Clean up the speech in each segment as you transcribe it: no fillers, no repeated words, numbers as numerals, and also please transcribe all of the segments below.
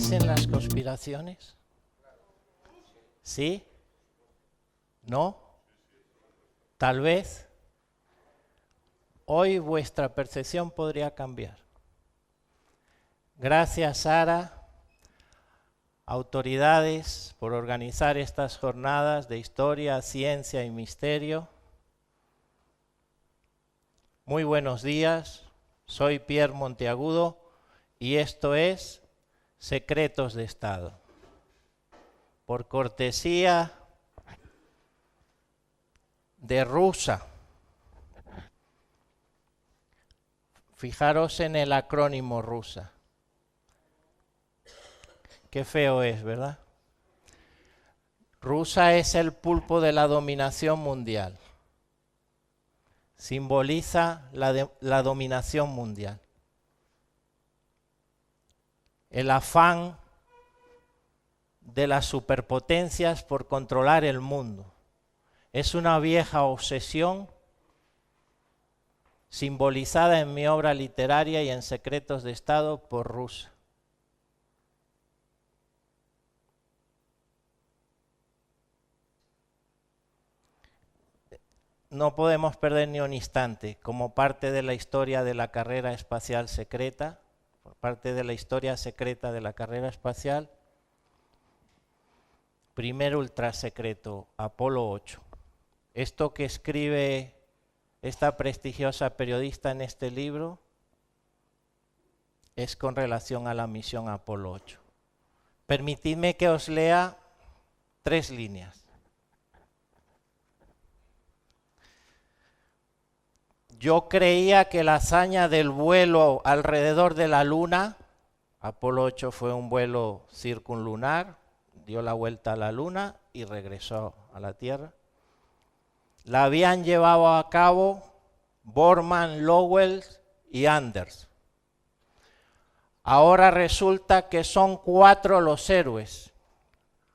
¿Creéis en las conspiraciones? ¿Sí? ¿No? Tal vez. Hoy vuestra percepción podría cambiar. Gracias, Sara, autoridades, por organizar estas jornadas de historia, ciencia y misterio. Muy buenos días, soy Pierre Monteagudo y esto es Secretos de Estado. Por cortesía de Rusa. Fijaros en el acrónimo Rusa. Qué feo es, ¿verdad? Rusa es el pulpo de la dominación mundial. Simboliza la dominación mundial. El afán de las superpotencias por controlar el mundo. Es una vieja obsesión simbolizada en mi obra literaria y en Secretos de Estado por Rusa. No podemos perder ni un instante como parte de la historia de la carrera espacial secreta, por parte de la historia secreta de la carrera espacial, primer ultrasecreto, Apolo 8. Esto que escribe esta prestigiosa periodista en este libro es con relación a la misión Apolo 8. Permitidme que os lea 3 líneas. Yo creía que la hazaña del vuelo alrededor de la Luna, Apolo 8 fue un vuelo circunlunar, dio la vuelta a la Luna y regresó a la Tierra, la habían llevado a cabo Borman, Lowell y Anders. Ahora resulta que son 4 los héroes.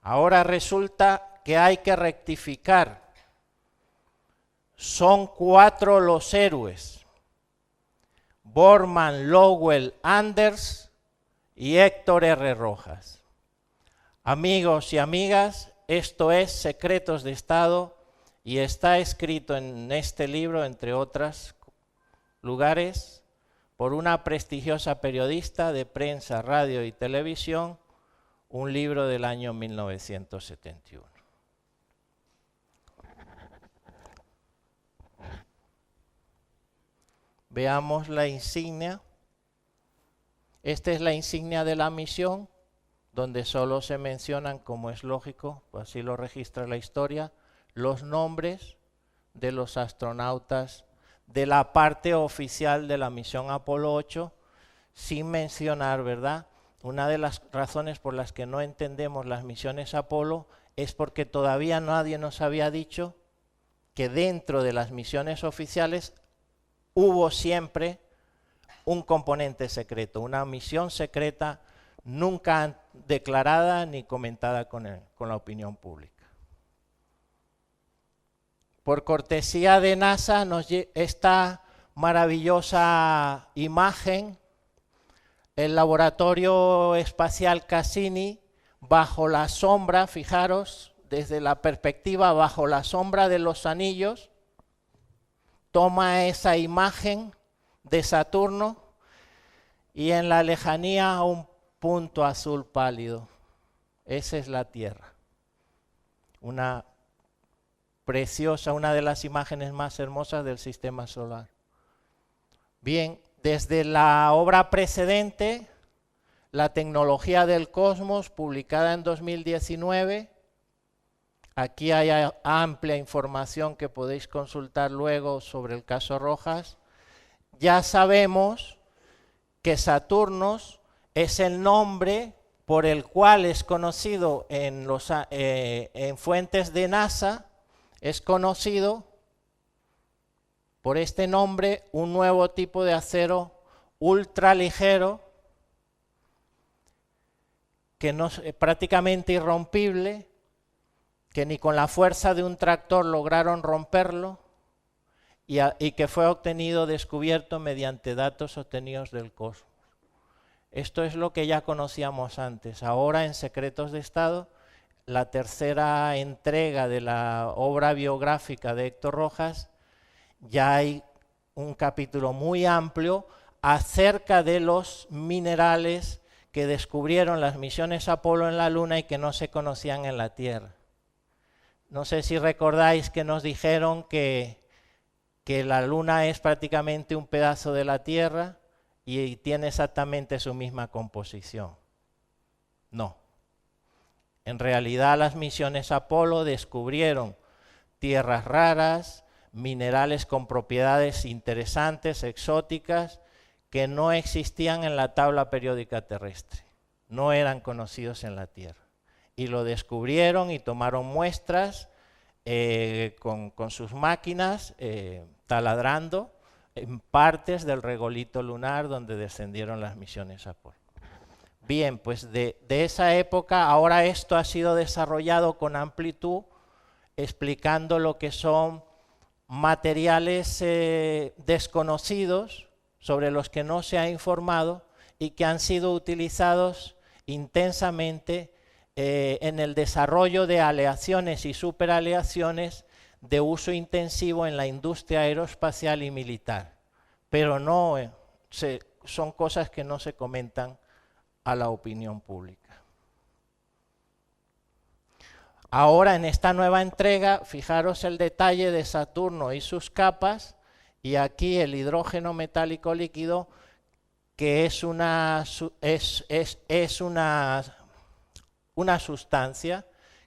Ahora resulta que hay que rectificar. Son 4 los héroes. Borman, Lowell, Anders y Héctor R. Rojas. Amigos y amigas, esto es Secretos de Estado y está escrito en este libro, entre otros lugares, por una prestigiosa periodista de prensa, radio y televisión, un libro del año 1971. Veamos la insignia. Esta es la insignia de la misión, donde solo se mencionan, como es lógico, pues así lo registra la historia, los nombres de los astronautas de la parte oficial de la misión Apolo 8, sin mencionar, ¿verdad? Una de las razones por las que no entendemos las misiones Apolo es porque todavía nadie nos había dicho que dentro de las misiones oficiales hubo siempre un componente secreto, una misión secreta nunca declarada ni comentada con la opinión pública. Por cortesía de NASA, esta maravillosa imagen, el laboratorio espacial Cassini, bajo la sombra, fijaros, desde la perspectiva bajo la sombra de los anillos, toma esa imagen de Saturno y en la lejanía un punto azul pálido. Esa es la Tierra. Una preciosa, una de las imágenes más hermosas del sistema solar. Bien, desde la obra precedente, La tecnología del cosmos, publicada en 2019, aquí hay amplia información que podéis consultar luego sobre el caso Rojas. Ya sabemos que Saturno es el nombre por el cual es conocido en fuentes de NASA, es conocido por este nombre un nuevo tipo de acero ultraligero que no es prácticamente irrompible, que ni con la fuerza de un tractor lograron romperlo y que fue descubierto mediante datos obtenidos del cosmos. Esto es lo que ya conocíamos antes. Ahora en Secretos de Estado, la tercera entrega de la obra biográfica de Héctor Rojas, ya hay un capítulo muy amplio acerca de los minerales que descubrieron las misiones Apolo en la Luna y que no se conocían en la Tierra. No sé si recordáis que nos dijeron que la Luna es prácticamente un pedazo de la Tierra y tiene exactamente su misma composición. No. En realidad las misiones Apolo descubrieron tierras raras, minerales con propiedades interesantes, exóticas, que no existían en la tabla periódica terrestre, no eran conocidos en la Tierra. Y lo descubrieron y tomaron muestras con sus máquinas, taladrando en partes del regolito lunar donde descendieron las misiones Apolo. Bien, pues de esa época, ahora esto ha sido desarrollado con amplitud, explicando lo que son materiales desconocidos, sobre los que no se ha informado y que han sido utilizados intensamente en el desarrollo de aleaciones y superaleaciones de uso intensivo en la industria aeroespacial y militar. Pero no son cosas que no se comentan a la opinión pública. Ahora en esta nueva entrega, fijaros el detalle de Saturno y sus capas, y aquí el hidrógeno metálico líquido, que es una sustancia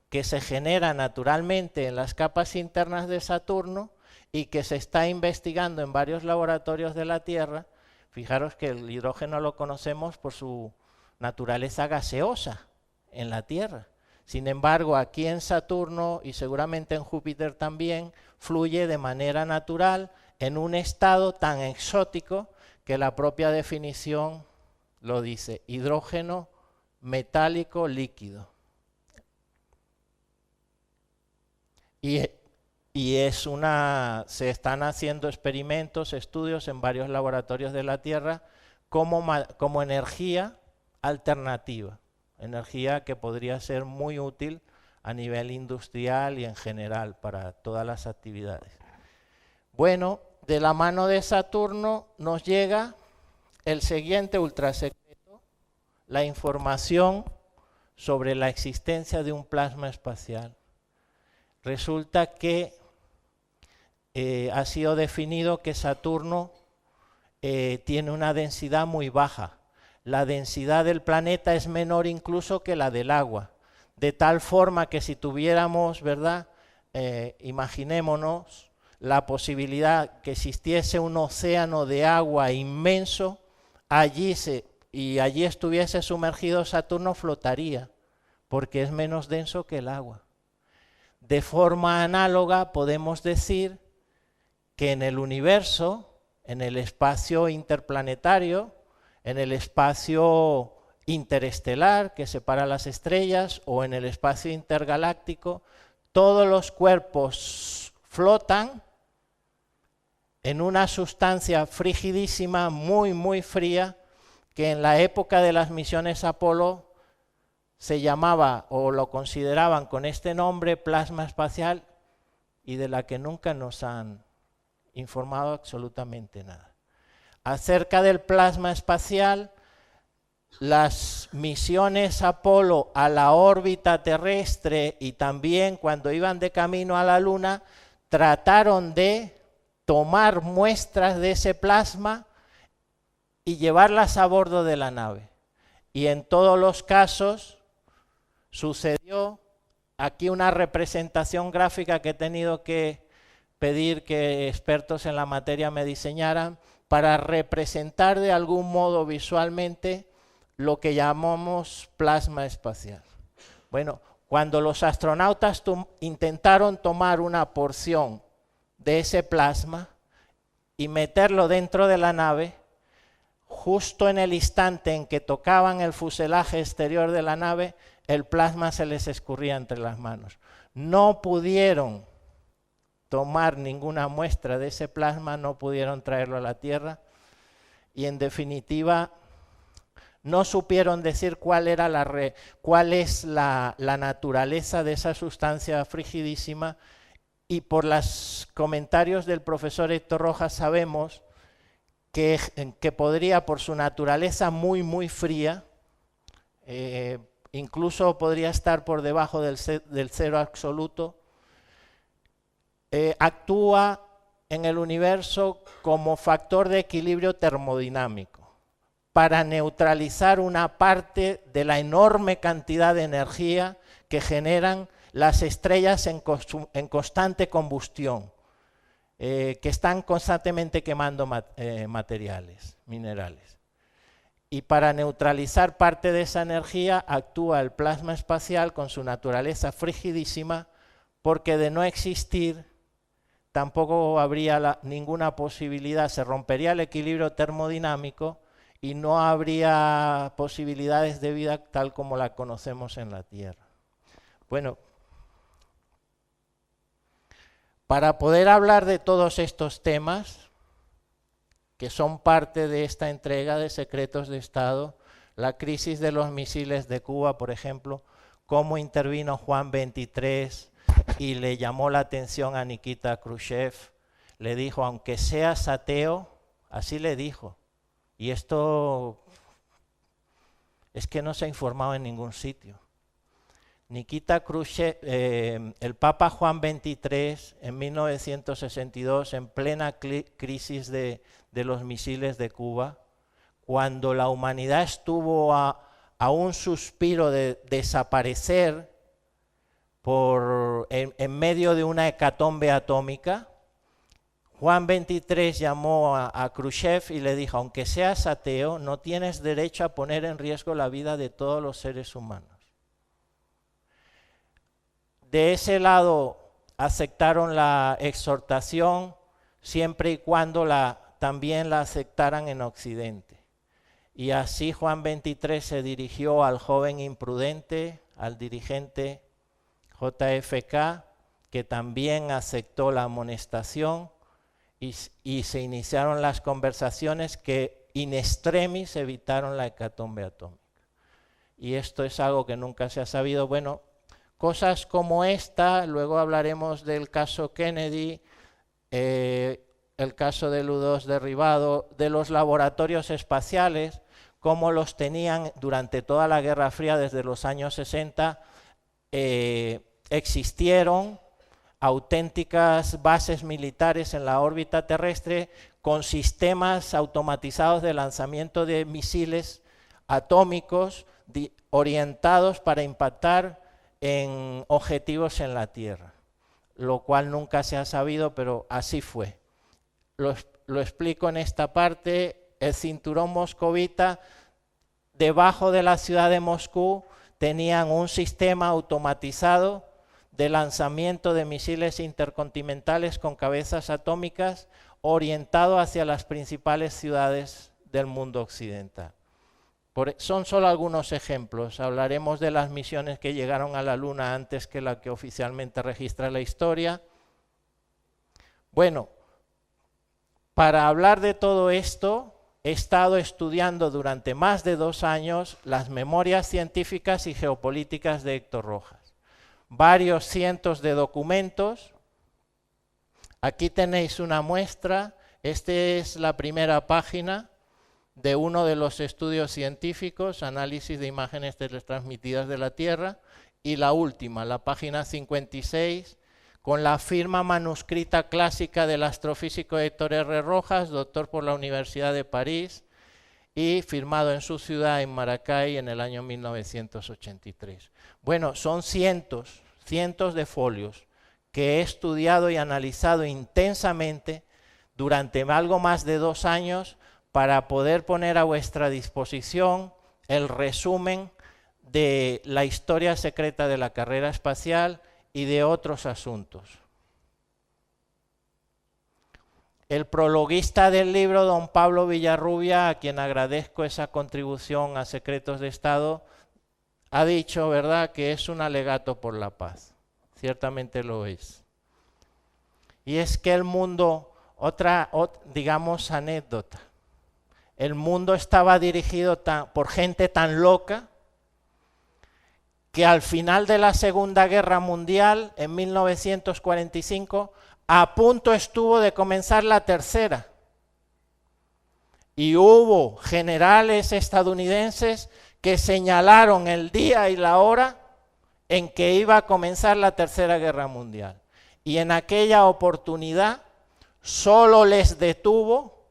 que se genera naturalmente en las capas internas de Saturno y que se está investigando en varios laboratorios de la Tierra. Fijaros que el hidrógeno lo conocemos por su naturaleza gaseosa en la Tierra. Sin embargo, aquí en Saturno y seguramente en Júpiter también, fluye de manera natural en un estado tan exótico que la propia definición lo dice: hidrógeno metálico líquido. Y se están haciendo experimentos, estudios en varios laboratorios de la Tierra como energía alternativa, energía que podría ser muy útil a nivel industrial y en general para todas las actividades. Bueno, de la mano de Saturno nos llega el siguiente ultrasecreto, la información sobre la existencia de un plasma espacial. Resulta que ha sido definido que Saturno tiene una densidad muy baja. La densidad del planeta es menor incluso que la del agua, de tal forma que si tuviéramos, ¿verdad? Imaginémonos la posibilidad que existiese un océano de agua inmenso, allí estuviese sumergido Saturno, flotaría, porque es menos denso que el agua. De forma análoga podemos decir que en el universo, en el espacio interplanetario, en el espacio interestelar que separa las estrellas o en el espacio intergaláctico, todos los cuerpos flotan en una sustancia frigidísima, muy, muy fría, que en la época de las misiones Apolo se llamaba o lo consideraban con este nombre plasma espacial y de la que nunca nos han informado absolutamente nada. Acerca del plasma espacial, las misiones Apolo a la órbita terrestre y también cuando iban de camino a la Luna, trataron de tomar muestras de ese plasma y llevarlas a bordo de la nave. Y en todos los casos sucedió, aquí una representación gráfica que he tenido que pedir que expertos en la materia me diseñaran para representar de algún modo visualmente lo que llamamos plasma espacial. Bueno, cuando los astronautas intentaron tomar una porción de ese plasma y meterlo dentro de la nave, justo en el instante en que tocaban el fuselaje exterior de la nave, el plasma se les escurría entre las manos. No pudieron tomar ninguna muestra de ese plasma, no pudieron traerlo a la Tierra y en definitiva no supieron decir cuál es la naturaleza de esa sustancia frigidísima, y por los comentarios del profesor Héctor Rojas sabemos que podría, por su naturaleza muy fría, incluso podría estar por debajo del cero absoluto, actúa en el universo como factor de equilibrio termodinámico para neutralizar una parte de la enorme cantidad de energía que generan las estrellas en constante combustión, que están constantemente quemando materiales, minerales. Y para neutralizar parte de esa energía actúa el plasma espacial con su naturaleza frigidísima, porque de no existir tampoco habría ninguna posibilidad, se rompería el equilibrio termodinámico y no habría posibilidades de vida tal como la conocemos en la Tierra. Bueno, para poder hablar de todos estos temas, que son parte de esta entrega de secretos de Estado, la crisis de los misiles de Cuba, por ejemplo, cómo intervino Juan XXIII y le llamó la atención a Nikita Khrushchev, le dijo, aunque seas ateo, así le dijo, y esto es que no se ha informado en ningún sitio. Nikita Khrushchev, el Papa Juan XXIII, en 1962, en plena crisis de los misiles de Cuba, cuando la humanidad estuvo a un suspiro de desaparecer en medio de una hecatombe atómica, Juan XXIII llamó a Khrushchev y le dijo, aunque seas ateo, no tienes derecho a poner en riesgo la vida de todos los seres humanos. De ese lado aceptaron la exhortación siempre y cuando también la aceptaran en Occidente. Y así Juan XXIII se dirigió al joven imprudente, al dirigente JFK, que también aceptó la amonestación, y se iniciaron las conversaciones que in extremis evitaron la hecatombe atómica. Y esto es algo que nunca se ha sabido. Bueno, cosas como esta, luego hablaremos del caso Kennedy, el caso del U-2 derribado, de los laboratorios espaciales, cómo los tenían durante toda la Guerra Fría desde los años 60, existieron auténticas bases militares en la órbita terrestre con sistemas automatizados de lanzamiento de misiles atómicos orientados para impactar en objetivos en la Tierra, lo cual nunca se ha sabido, pero así fue. Lo explico en esta parte. El cinturón moscovita, debajo de la ciudad de Moscú, tenían un sistema automatizado de lanzamiento de misiles intercontinentales con cabezas atómicas orientado hacia las principales ciudades del mundo occidental. Son solo algunos ejemplos. Hablaremos de las misiones que llegaron a la Luna antes que la que oficialmente registra la historia. Bueno, para hablar de todo esto, he estado estudiando durante más de 2 años las memorias científicas y geopolíticas de Héctor Rojas. Varios cientos de documentos. Aquí tenéis una muestra. Esta es la primera página de uno de los estudios científicos, análisis de imágenes teletransmitidas de la Tierra, y la última, la página 56, con la firma manuscrita clásica del astrofísico Héctor R. Rojas, doctor por la Universidad de París, y firmado en su ciudad, en Maracay, en el año 1983. Bueno, son cientos de folios que he estudiado y analizado intensamente durante algo más de 2 años para poder poner a vuestra disposición el resumen de la historia secreta de la carrera espacial y de otros asuntos. El prologuista del libro, don Pablo Villarrubia, a quien agradezco esa contribución a Secretos de Estado, ha dicho, ¿verdad?, que es un alegato por la paz. Ciertamente lo es. Y es que el mundo, digamos, anécdota. el mundo estaba dirigido por gente tan loca que al final de la Segunda Guerra Mundial, en 1945, a punto estuvo de comenzar la tercera. Y hubo generales estadounidenses que señalaron el día y la hora en que iba a comenzar la Tercera Guerra Mundial. Y en aquella oportunidad solo les detuvo,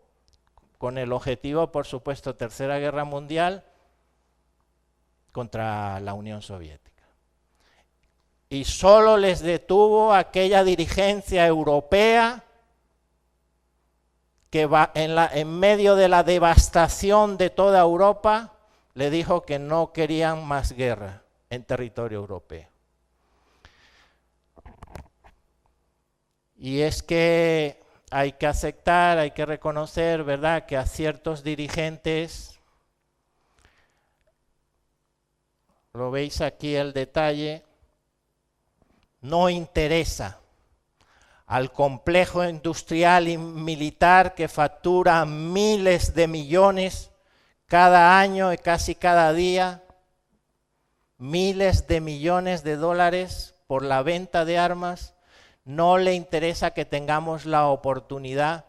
con el objetivo, por supuesto, Tercera Guerra Mundial, contra la Unión Soviética. Y solo les detuvo aquella dirigencia europea que en medio de la devastación de toda Europa, le dijo que no querían más guerra en territorio europeo. Y es que hay que aceptar, hay que reconocer, ¿verdad?, que a ciertos dirigentes, lo veis aquí el detalle, no interesa al complejo industrial y militar que factura miles de millones cada año y casi cada día, miles de millones de dólares por la venta de armas, no le interesa que tengamos la oportunidad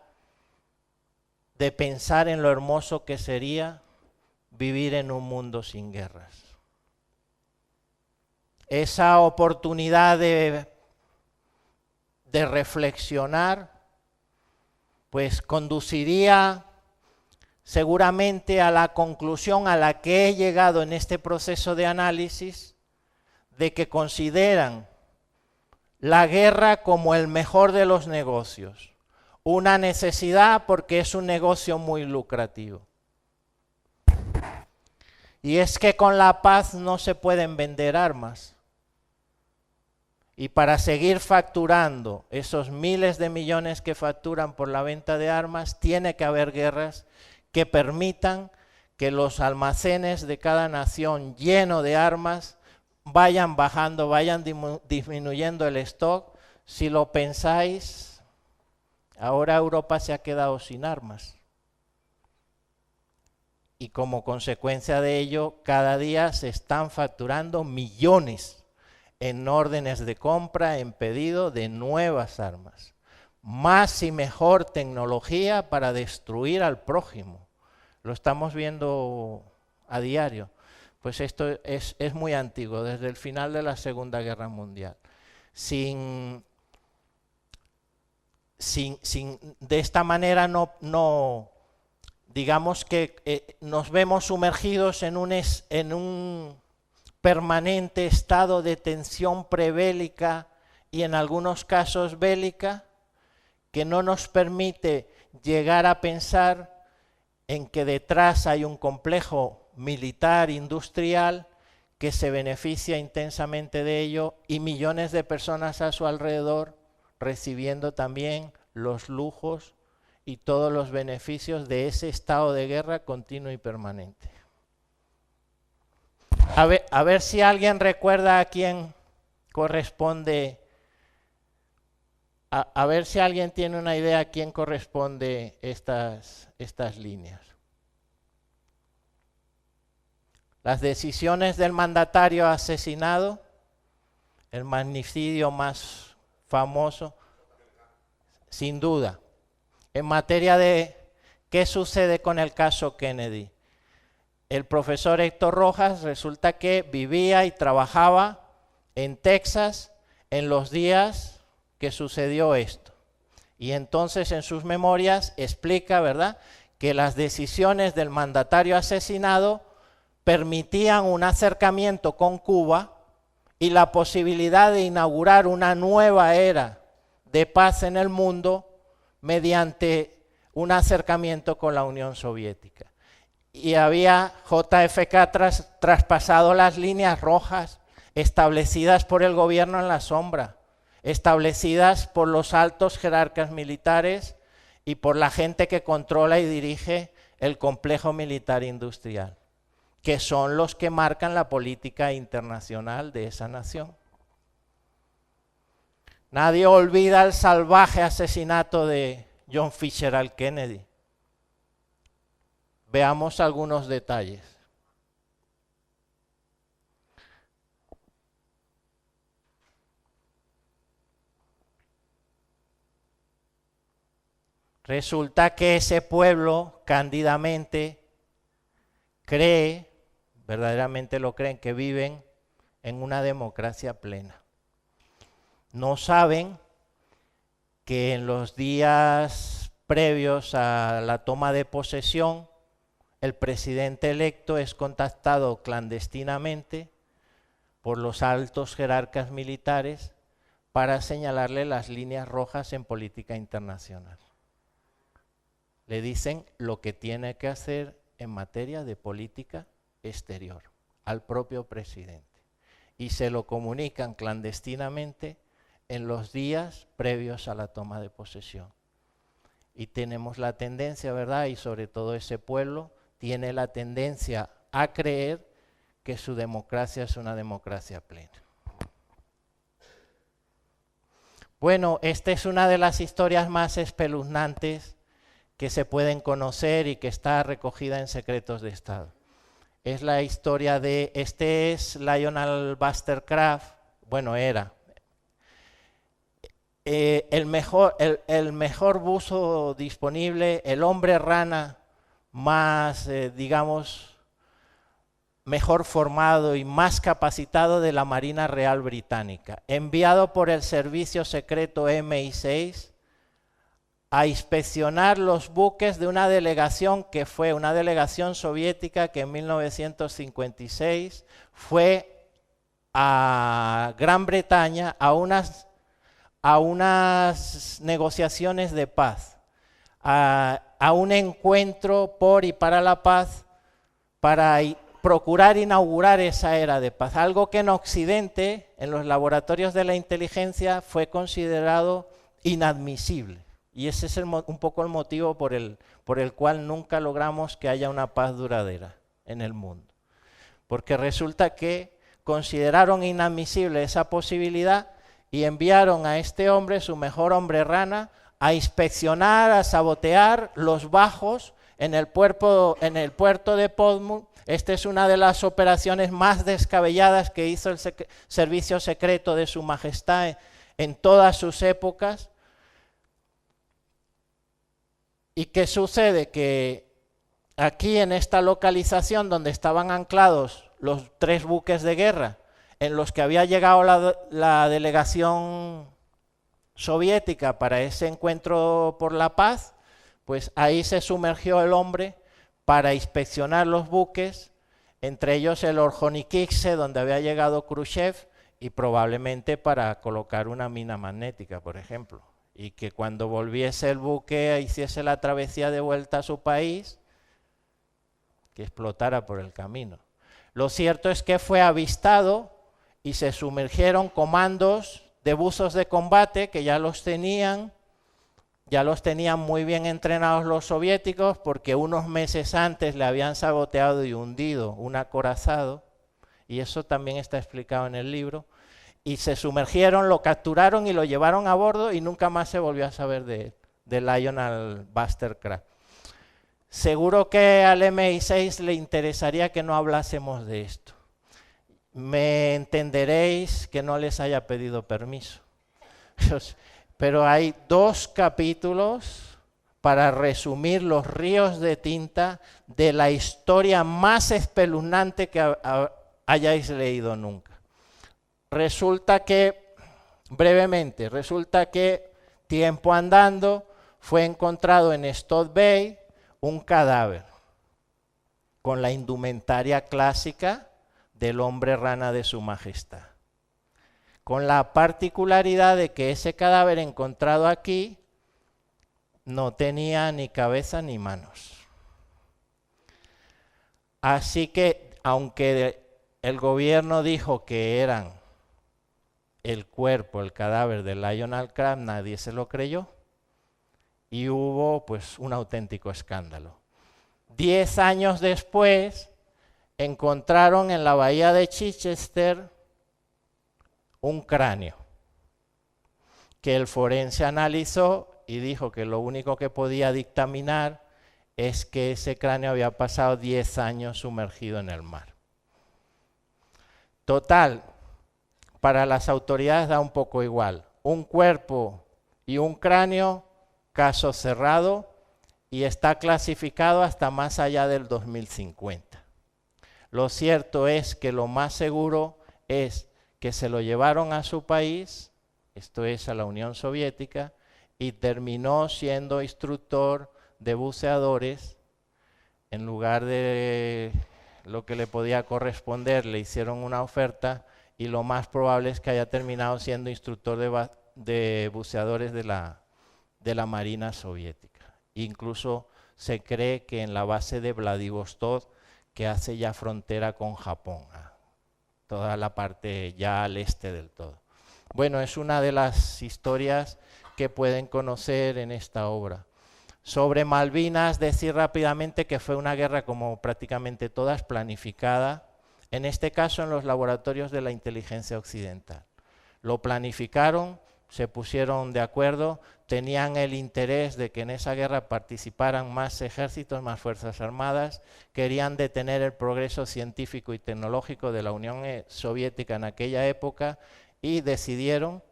de pensar en lo hermoso que sería vivir en un mundo sin guerras. Esa oportunidad de reflexionar, pues conduciría seguramente a la conclusión a la que he llegado en este proceso de análisis, de que consideran la guerra como el mejor de los negocios, una necesidad porque es un negocio muy lucrativo. Y es que con la paz no se pueden vender armas. Y para seguir facturando esos miles de millones que facturan por la venta de armas, tiene que haber guerras que permitan que los almacenes de cada nación lleno de armas vayan bajando, vayan disminuyendo el stock. Si lo pensáis, ahora Europa se ha quedado sin armas. Y como consecuencia de ello, cada día se están facturando millones en órdenes de compra, en pedido de nuevas armas. Más y mejor tecnología para destruir al prójimo. Lo estamos viendo a diario. Pues esto es muy antiguo, desde el final de la Segunda Guerra Mundial. De esta manera no digamos que nos vemos sumergidos en un permanente estado de tensión prebélica y en algunos casos bélica, que no nos permite llegar a pensar en que detrás hay un complejo militar, industrial, que se beneficia intensamente de ello y millones de personas a su alrededor recibiendo también los lujos y todos los beneficios de ese estado de guerra continuo y permanente. A ver si alguien recuerda a quién corresponde, a ver si alguien tiene una idea a quién corresponde estas líneas. Las decisiones del mandatario asesinado, el magnicidio más famoso, sin duda. En materia de qué sucede con el caso Kennedy, el profesor Héctor Rojas resulta que vivía y trabajaba en Texas en los días que sucedió esto. Y entonces en sus memorias explica, ¿verdad?, que las decisiones del mandatario asesinado permitían un acercamiento con Cuba y la posibilidad de inaugurar una nueva era de paz en el mundo mediante un acercamiento con la Unión Soviética. Y había JFK traspasado las líneas rojas establecidas por el gobierno en la sombra, establecidas por los altos jerarcas militares y por la gente que controla y dirige el complejo militar industrial, que son los que marcan la política internacional de esa nación. Nadie olvida el salvaje asesinato de John Fitzgerald Kennedy. Veamos algunos detalles. Resulta que ese pueblo cándidamente cree, verdaderamente lo creen, que viven en una democracia plena. No saben que en los días previos a la toma de posesión, el presidente electo es contactado clandestinamente por los altos jerarcas militares para señalarle las líneas rojas en política internacional. Le dicen lo que tiene que hacer en materia de política exterior al propio presidente. Y se lo comunican clandestinamente en los días previos a la toma de posesión. Y tenemos la tendencia, ¿verdad? Y sobre todo ese pueblo tiene la tendencia a creer que su democracia es una democracia plena. Bueno, esta es una de las historias más espeluznantes que se pueden conocer y que está recogida en Secretos de Estado. Es la historia de, este es Lionel Buster Craft, bueno, era el mejor buzo disponible, el hombre rana más, digamos, mejor formado y más capacitado de la Marina Real Británica, enviado por el servicio secreto MI6 a inspeccionar los buques de una delegación que fue una delegación soviética que en 1956 fue a Gran Bretaña a unas negociaciones de paz, a un encuentro por y para la paz, para procurar inaugurar esa era de paz, algo que en Occidente, en los laboratorios de la inteligencia, fue considerado inadmisible. Y ese es un poco el motivo por el cual nunca logramos que haya una paz duradera en el mundo. Porque resulta que consideraron inadmisible esa posibilidad y enviaron a este hombre, su mejor hombre rana, a inspeccionar, a sabotear los bajos en el puerto de Portsmouth. Esta es una de las operaciones más descabelladas que hizo el servicio secreto de Su Majestad en todas sus épocas. ¿Y qué sucede? Que aquí en esta localización donde estaban anclados los 3 buques de guerra, en los que había llegado la delegación soviética para ese encuentro por la paz, pues ahí se sumergió el hombre para inspeccionar los buques, entre ellos el Orjonikidze, donde había llegado Khrushchev, y probablemente para colocar una mina magnética, por ejemplo. Y que cuando volviese el buque, hiciese la travesía de vuelta a su país, que explotara por el camino. Lo cierto es que fue avistado y se sumergieron comandos de buzos de combate que ya los tenían muy bien entrenados los soviéticos, porque unos meses antes le habían saboteado y hundido un acorazado, y eso también está explicado en el libro. Y se sumergieron, lo capturaron y lo llevaron a bordo y nunca más se volvió a saber de Lionel Buster Craft. Seguro que al MI6 le interesaría que no hablásemos de esto. Me entenderéis que no les haya pedido permiso. Pero hay 2 capítulos para resumir los ríos de tinta de la historia más espeluznante que hayáis leído nunca. Resulta que, brevemente, tiempo andando fue encontrado en Stone Bay un cadáver con la indumentaria clásica del hombre rana de Su Majestad, con la particularidad de que ese cadáver encontrado aquí no tenía ni cabeza ni manos. Así que, aunque el gobierno dijo que eran el cuerpo, el cadáver de Lionel Craft, nadie se lo creyó y hubo pues un auténtico escándalo. 10 años después encontraron en la bahía de Chichester un cráneo que el forense analizó y dijo que lo único que podía dictaminar es que ese cráneo había pasado 10 años sumergido en el mar. Total, para las autoridades da un poco igual. Un cuerpo y un cráneo, caso cerrado, y está clasificado hasta más allá del 2050. Lo cierto es que lo más seguro es que se lo llevaron a su país, esto es a la Unión Soviética, y terminó siendo instructor de buceadores. En lugar de lo que le podía corresponder, le hicieron una oferta y lo más probable es que haya terminado siendo instructor de buceadores de la Marina Soviética. Incluso se cree que en la base de Vladivostok, que hace ya frontera con Japón, toda la parte ya al este del todo. Bueno, es una de las historias que pueden conocer en esta obra. Sobre Malvinas, decir rápidamente que fue una guerra, como prácticamente todas, planificada, en este caso en los laboratorios de la inteligencia occidental. Lo planificaron, se pusieron de acuerdo, tenían el interés de que en esa guerra participaran más ejércitos, más fuerzas armadas, querían detener el progreso científico y tecnológico de la Unión Soviética en aquella época y decidieron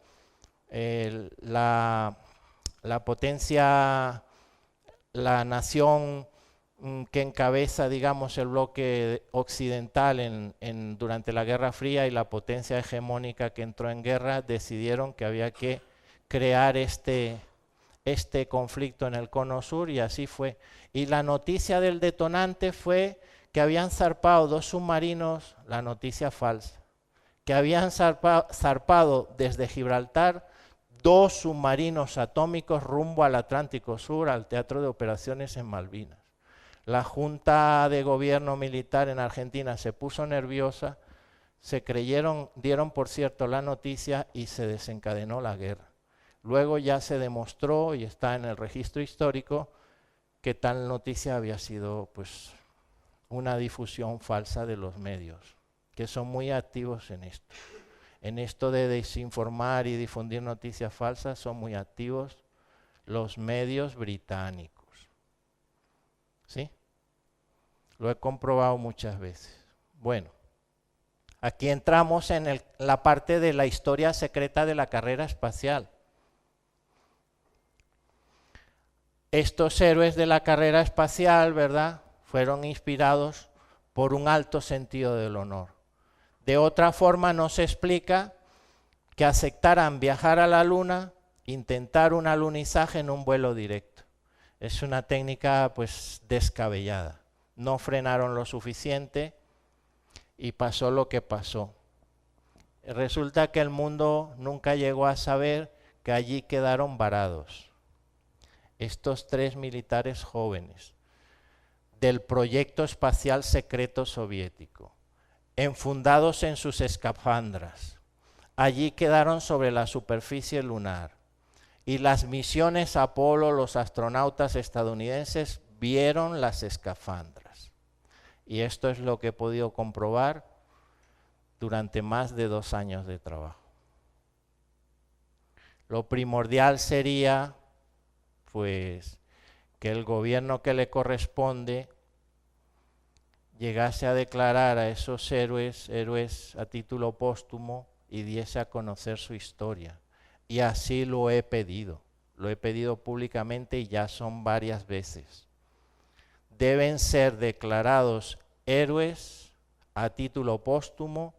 la potencia, la nación que encabeza, digamos, el bloque occidental durante la Guerra Fría y la potencia hegemónica que entró en guerra, decidieron que había que crear este conflicto en el cono sur y así fue. Y la noticia del detonante fue que habían zarpado 2 submarinos, la noticia falsa, que habían zarpado desde Gibraltar 2 submarinos atómicos rumbo al Atlántico Sur, al Teatro de Operaciones en Malvinas. La Junta de Gobierno Militar en Argentina se puso nerviosa, dieron por cierto la noticia y se desencadenó la guerra. Luego ya se demostró y está en el registro histórico que tal noticia había sido pues una difusión falsa de los medios, que son muy activos en esto. En esto de desinformar y difundir noticias falsas son muy activos los medios británicos. ¿Sí? Lo he comprobado muchas veces. Bueno, aquí entramos en la parte de la historia secreta de la carrera espacial. Estos héroes de la carrera espacial, ¿verdad?, fueron inspirados por un alto sentido del honor. De otra forma no se explica que aceptaran viajar a la Luna, intentar un alunizaje en un vuelo directo. Es una técnica pues descabellada. No frenaron lo suficiente y pasó lo que pasó. Resulta que el mundo nunca llegó a saber que allí quedaron varados estos 3 militares jóvenes del proyecto espacial secreto soviético, enfundados en sus escafandras. Allí quedaron sobre la superficie lunar. Y las misiones Apolo, los astronautas estadounidenses vieron las escafandras. Y esto es lo que he podido comprobar durante más de 2 años de trabajo. Lo primordial sería, pues, que el gobierno que le corresponde llegase a declarar a esos héroes a título póstumo y diese a conocer su historia. Y así lo he pedido públicamente y ya son varias veces. Deben ser declarados héroes a título póstumo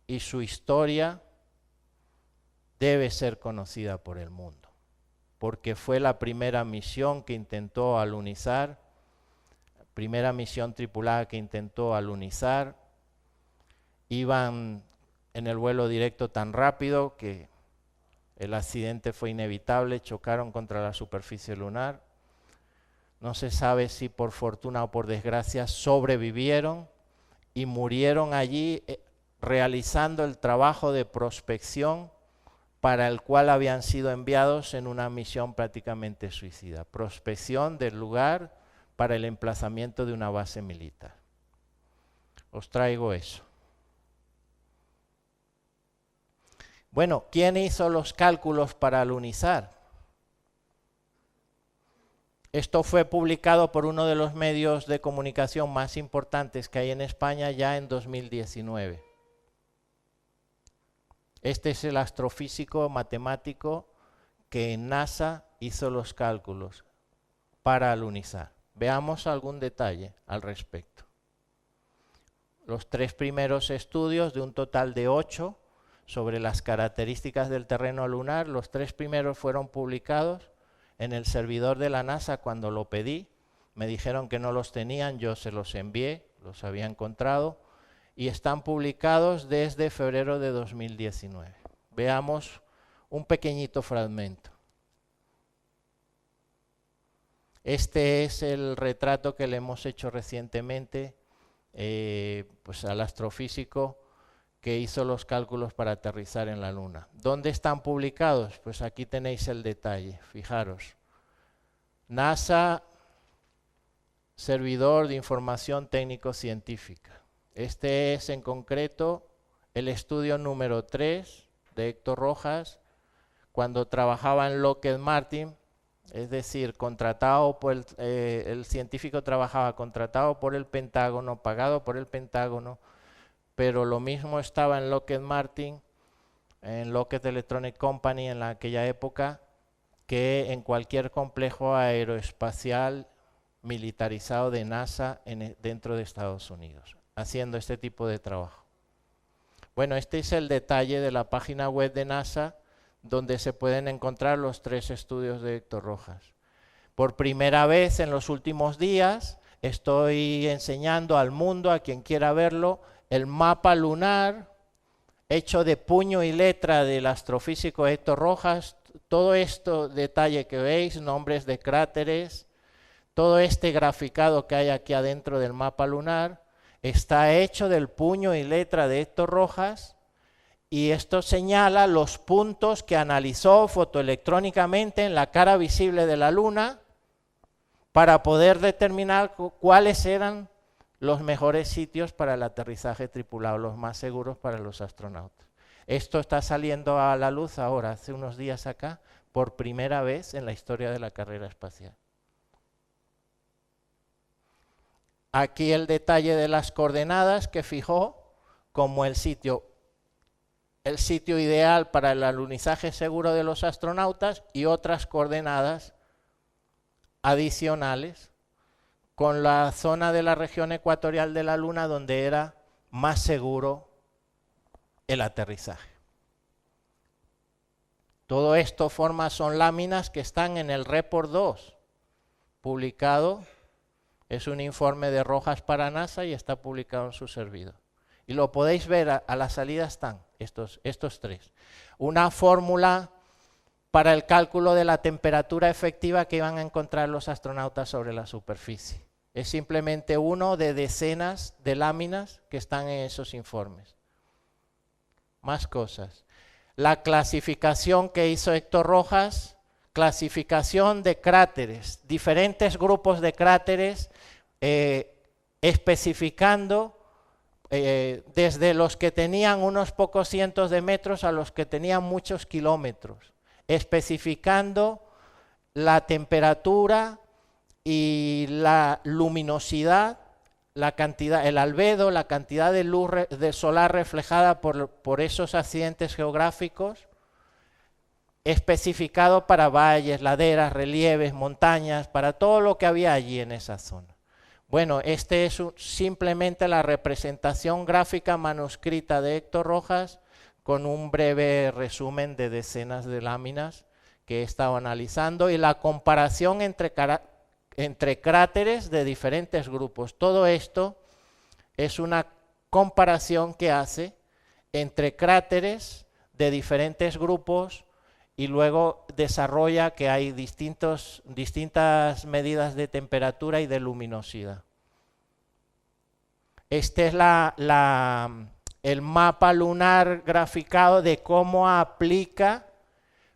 y su historia debe ser conocida por el mundo, porque fue la primera misión que intentó alunizar, primera misión tripulada que intentó alunizar. Iban en el vuelo directo tan rápido que el accidente fue inevitable, chocaron contra la superficie lunar. No se sabe si por fortuna o por desgracia sobrevivieron y murieron allí realizando el trabajo de prospección para el cual habían sido enviados en una misión prácticamente suicida. Prospección del lugar para el emplazamiento de una base militar. Os traigo eso. Bueno, ¿quién hizo los cálculos para alunizar? Esto fue publicado por uno de los medios de comunicación más importantes que hay en España ya en 2019. Este es el astrofísico matemático que en NASA hizo los cálculos para alunizar. Veamos algún detalle al respecto. Los 3 primeros estudios, de un total de 8, sobre las características del terreno lunar, los 3 primeros fueron publicados en el servidor de la NASA cuando lo pedí. Me dijeron que no los tenían, yo se los envié, los había encontrado, y están publicados desde febrero de 2019. Veamos un pequeñito fragmento. Este es el retrato que le hemos hecho recientemente pues al astrofísico que hizo los cálculos para aterrizar en la Luna. ¿Dónde están publicados? Pues aquí tenéis el detalle, fijaros. NASA, servidor de información técnico-científica. Este es en concreto el estudio número 3 de Héctor Rojas, cuando trabajaba en Lockheed Martin, es decir, contratado por el científico trabajaba contratado por el Pentágono, pagado por el Pentágono, pero lo mismo estaba en Lockheed Martin, en Lockheed Electronic Company en aquella época, que en cualquier complejo aeroespacial militarizado de NASA dentro de Estados Unidos, haciendo este tipo de trabajo. Bueno, este es el detalle de la página web de NASA, donde se pueden encontrar los 3 estudios de Héctor Rojas. Por primera vez en los últimos días estoy enseñando al mundo, a quien quiera verlo, el mapa lunar hecho de puño y letra del astrofísico Héctor Rojas. Todo esto detalle que veis, nombres de cráteres, todo este graficado que hay aquí adentro del mapa lunar, está hecho del puño y letra de Héctor Rojas, y esto señala los puntos que analizó fotoelectrónicamente en la cara visible de la Luna para poder determinar cuáles eran los mejores sitios para el aterrizaje tripulado, los más seguros para los astronautas. Esto está saliendo a la luz ahora, hace unos días acá, por primera vez en la historia de la carrera espacial. Aquí el detalle de las coordenadas que fijó como el sitio ideal para el alunizaje seguro de los astronautas, y otras coordenadas adicionales con la zona de la región ecuatorial de la Luna donde era más seguro el aterrizaje. Todo esto son láminas que están en el Report 2, publicado, es un informe de Rojas para NASA y está publicado en su servidor. Y lo podéis ver, a la salida están estos 3. Una fórmula para el cálculo de la temperatura efectiva que iban a encontrar los astronautas sobre la superficie. Es simplemente uno de decenas de láminas que están en esos informes. Más cosas. La clasificación que hizo Héctor Rojas, clasificación de cráteres, diferentes grupos de cráteres, especificando desde los que tenían unos pocos cientos de metros a los que tenían muchos kilómetros, especificando la temperatura y la luminosidad, la cantidad, el albedo, la cantidad de luz de solar reflejada por esos accidentes geográficos, especificado para valles, laderas, relieves, montañas, para todo lo que había allí en esa zona. Bueno, este es simplemente la representación gráfica manuscrita de Héctor Rojas con un breve resumen de decenas de láminas que he estado analizando y la comparación entre cráteres de diferentes grupos. Todo esto es una comparación que hace entre cráteres de diferentes grupos y luego desarrolla que hay distintas medidas de temperatura y de luminosidad. Este es el mapa lunar graficado de cómo aplica,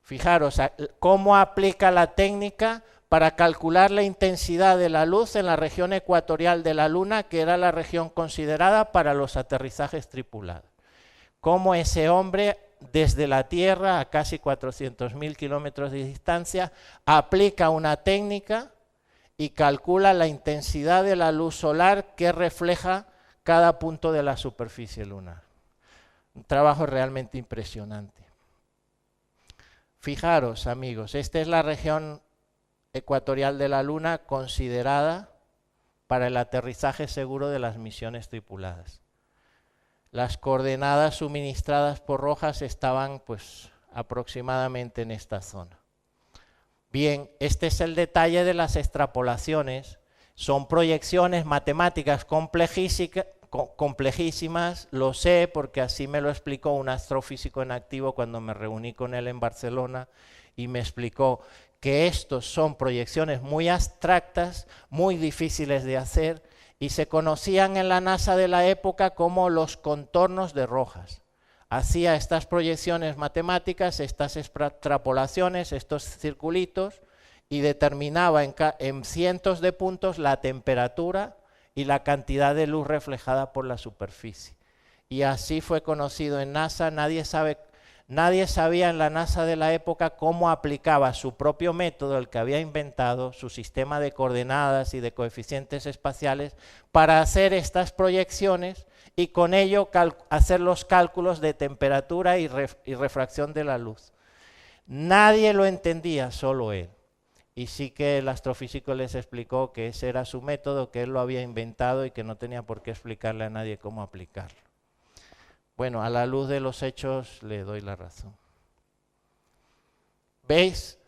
fijaros, cómo aplica la técnica para calcular la intensidad de la luz en la región ecuatorial de la Luna, que era la región considerada para los aterrizajes tripulados. Cómo ese hombre, desde la Tierra a casi 400.000 kilómetros de distancia, aplica una técnica y calcula la intensidad de la luz solar que refleja cada punto de la superficie lunar. Un trabajo realmente impresionante. Fijaros, amigos, esta es la región ecuatorial de la Luna considerada para el aterrizaje seguro de las misiones tripuladas. Las coordenadas suministradas por Rojas estaban pues aproximadamente en esta zona. Bien, este es el detalle de las extrapolaciones. Son proyecciones matemáticas complejísimas, lo sé porque así me lo explicó un astrofísico en activo cuando me reuní con él en Barcelona y me explicó que estos son proyecciones muy abstractas, muy difíciles de hacer y se conocían en la NASA de la época como los contornos de Rojas. Hacía estas proyecciones matemáticas, estas extrapolaciones, estos circulitos y determinaba en cientos de puntos la temperatura y la cantidad de luz reflejada por la superficie. Y así fue conocido en NASA. Nadie sabía en la NASA de la época cómo aplicaba su propio método, el que había inventado, su sistema de coordenadas y de coeficientes espaciales, para hacer estas proyecciones y con ello hacer los cálculos de temperatura y refracción de la luz. Nadie lo entendía, solo él. Y sí que el astrofísico les explicó que ese era su método, que él lo había inventado y que no tenía por qué explicarle a nadie cómo aplicarlo. Bueno, a la luz de los hechos le doy la razón. ¿Veis?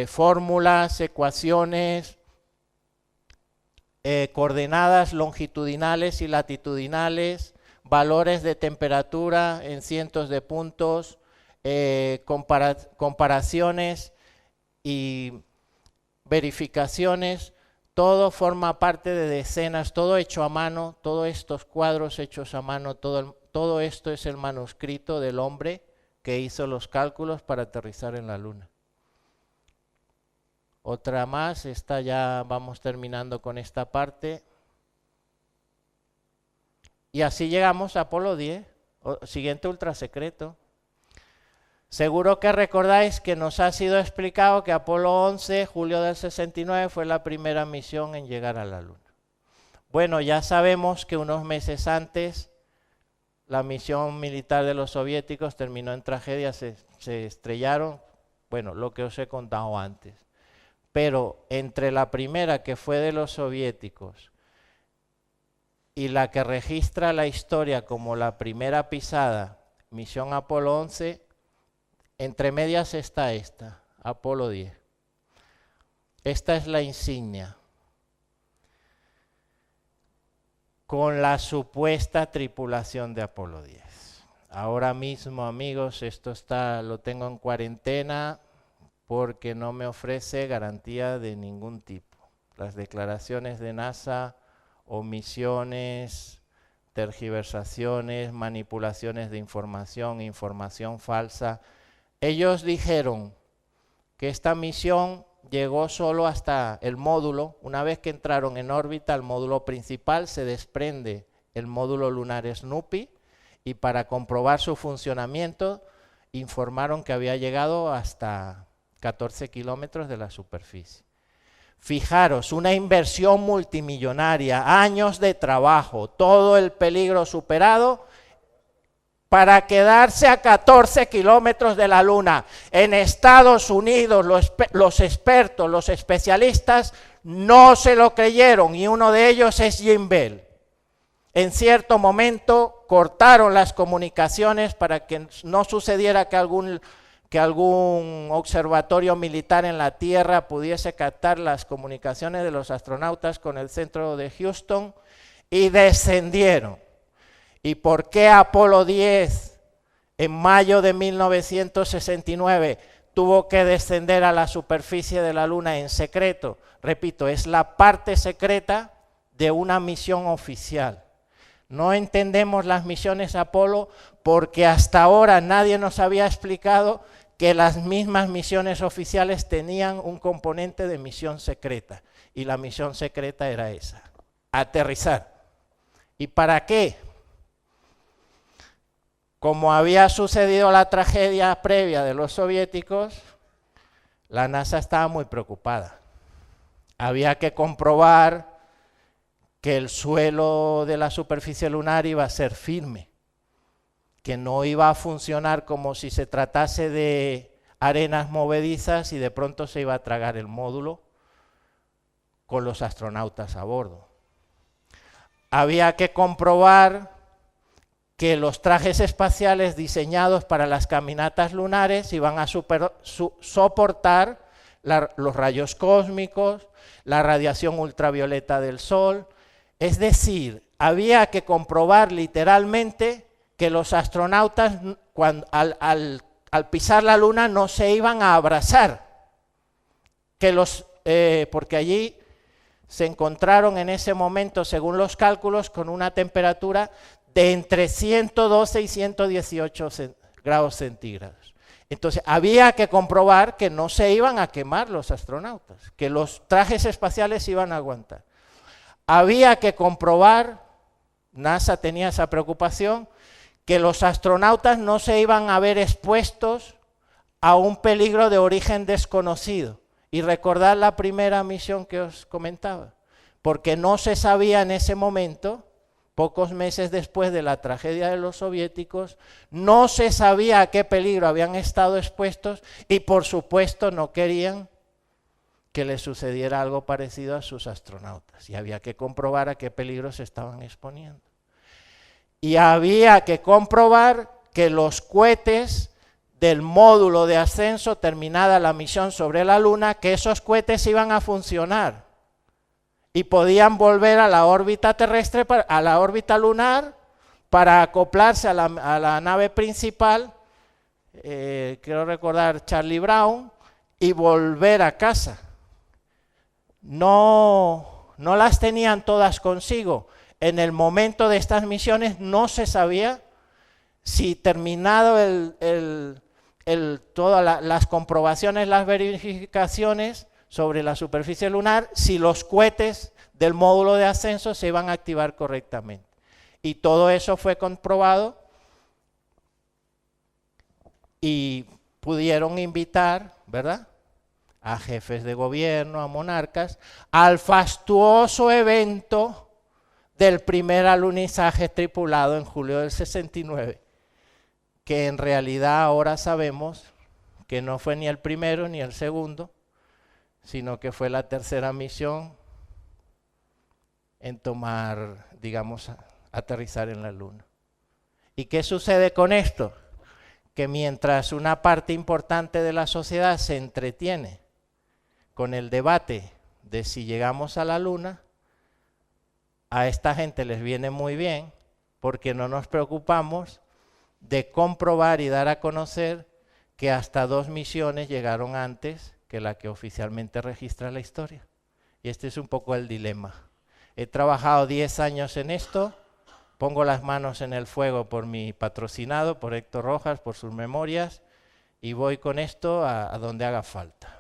Fórmulas, ecuaciones, coordenadas longitudinales y latitudinales, valores de temperatura en cientos de puntos, comparaciones y verificaciones, todo forma parte de decenas, todo hecho a mano, todos estos cuadros hechos a mano, todo esto es el manuscrito del hombre que hizo los cálculos para aterrizar en la Luna. Otra más, esta ya vamos terminando con esta parte. Y así llegamos a Apolo 10, siguiente ultrasecreto. Seguro que recordáis que nos ha sido explicado que Apolo 11, julio del 69, fue la primera misión en llegar a la Luna. Bueno, ya sabemos que unos meses antes la misión militar de los soviéticos terminó en tragedia, se estrellaron, bueno, lo que os he contado antes. Pero entre la primera, que fue de los soviéticos, y la que registra la historia como la primera pisada, misión Apolo 11, entre medias está esta, Apolo 10. Esta es la insignia, con la supuesta tripulación de Apolo 10. Ahora mismo, amigos, esto lo tengo en cuarentena porque no me ofrece garantía de ningún tipo. Las declaraciones de NASA, omisiones, tergiversaciones, manipulaciones de información, información falsa. Ellos dijeron que esta misión llegó solo hasta el módulo. Una vez que entraron en órbita, el módulo principal, se desprende el módulo lunar Snoopy y para comprobar su funcionamiento informaron que había llegado hasta 14 kilómetros de la superficie. Fijaros, una inversión multimillonaria, años de trabajo, todo el peligro superado para quedarse a 14 kilómetros de la Luna. En Estados Unidos los expertos, los especialistas no se lo creyeron y uno de ellos es Jim Bell. En cierto momento cortaron las comunicaciones para que no sucediera que algún observatorio militar en la Tierra pudiese captar las comunicaciones de los astronautas con el centro de Houston y descendieron. ¿Y por qué Apolo 10 en mayo de 1969 tuvo que descender a la superficie de la Luna en secreto? Repito, es la parte secreta de una misión oficial. No entendemos las misiones Apolo porque hasta ahora nadie nos había explicado que las mismas misiones oficiales tenían un componente de misión secreta. Y la misión secreta era esa, aterrizar. ¿Y para qué? Como había sucedido la tragedia previa de los soviéticos, la NASA estaba muy preocupada. había que comprobar que el suelo de la superficie lunar iba a ser firme, que no iba a funcionar como si se tratase de arenas movedizas y de pronto se iba a tragar el módulo con los astronautas a bordo. Había que comprobar que los trajes espaciales diseñados para las caminatas lunares iban a soportar los rayos cósmicos, la radiación ultravioleta del Sol. Es decir, había que comprobar literalmente que los astronautas al pisar la Luna no se iban a abrazar, porque allí se encontraron en ese momento, según los cálculos, con una temperatura de entre 112 y 118 grados centígrados. Entonces, había que comprobar que no se iban a quemar los astronautas, que los trajes espaciales iban a aguantar. Había que comprobar, NASA tenía esa preocupación, que los astronautas no se iban a ver expuestos a un peligro de origen desconocido. Y recordad la primera misión que os comentaba, porque no se sabía en ese momento, pocos meses después de la tragedia de los soviéticos, no se sabía a qué peligro habían estado expuestos y por supuesto no querían que les sucediera algo parecido a sus astronautas y había que comprobar a qué peligro se estaban exponiendo. Y había que comprobar que los cohetes del módulo de ascenso, terminada la misión sobre la Luna, que esos cohetes iban a funcionar y podían volver a la órbita terrestre, a la órbita lunar, para acoplarse a la nave principal, quiero recordar Charlie Brown, y volver a casa. No las tenían todas consigo. En el momento de estas misiones no se sabía si terminado todas las comprobaciones, las verificaciones sobre la superficie lunar, si los cohetes del módulo de ascenso se iban a activar correctamente. Y todo eso fue comprobado y pudieron invitar, ¿verdad?, a jefes de gobierno, a monarcas, al fastuoso evento del primer alunizaje tripulado en julio del 69, que en realidad ahora sabemos que no fue ni el primero ni el segundo, sino que fue la tercera misión en tomar, digamos, aterrizar en la Luna. ¿Y qué sucede con esto? Que mientras una parte importante de la sociedad se entretiene con el debate de si llegamos a la Luna, a esta gente les viene muy bien porque no nos preocupamos de comprobar y dar a conocer que hasta 2 misiones llegaron antes que la que oficialmente registra la historia. Y este es un poco el dilema. He trabajado 10 años en esto, pongo las manos en el fuego por mi patrocinado, por Héctor Rojas, por sus memorias, y voy con esto a donde haga falta.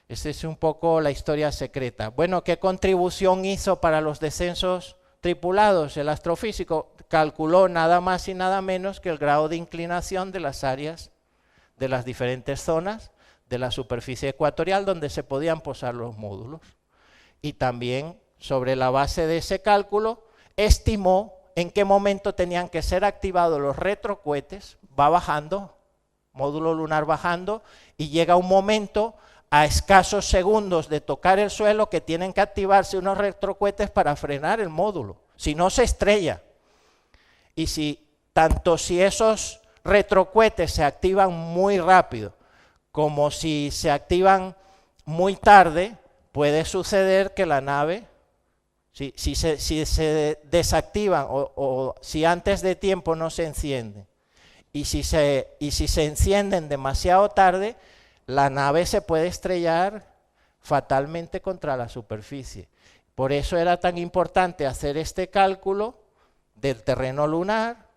Esta es un poco la historia secreta. Bueno, ¿qué contribución hizo para los descensos tripulados? El astrofísico calculó nada más y nada menos que el grado de inclinación de las áreas de las diferentes zonas de la superficie ecuatorial donde se podían posar los módulos. Y también, sobre la base de ese cálculo, estimó en qué momento tenían que ser activados los retrocohetes. Va bajando, módulo lunar bajando, y llega un momento a escasos segundos de tocar el suelo que tienen que activarse unos retrocohetes para frenar el módulo, si no se estrella. Y tanto si esos retrocohetes se activan muy rápido como si se activan muy tarde, puede suceder que la nave, si se desactivan o si antes de tiempo no se encienden, y si se encienden demasiado tarde, la nave se puede estrellar fatalmente contra la superficie. Por eso era tan importante hacer este cálculo del terreno lunar,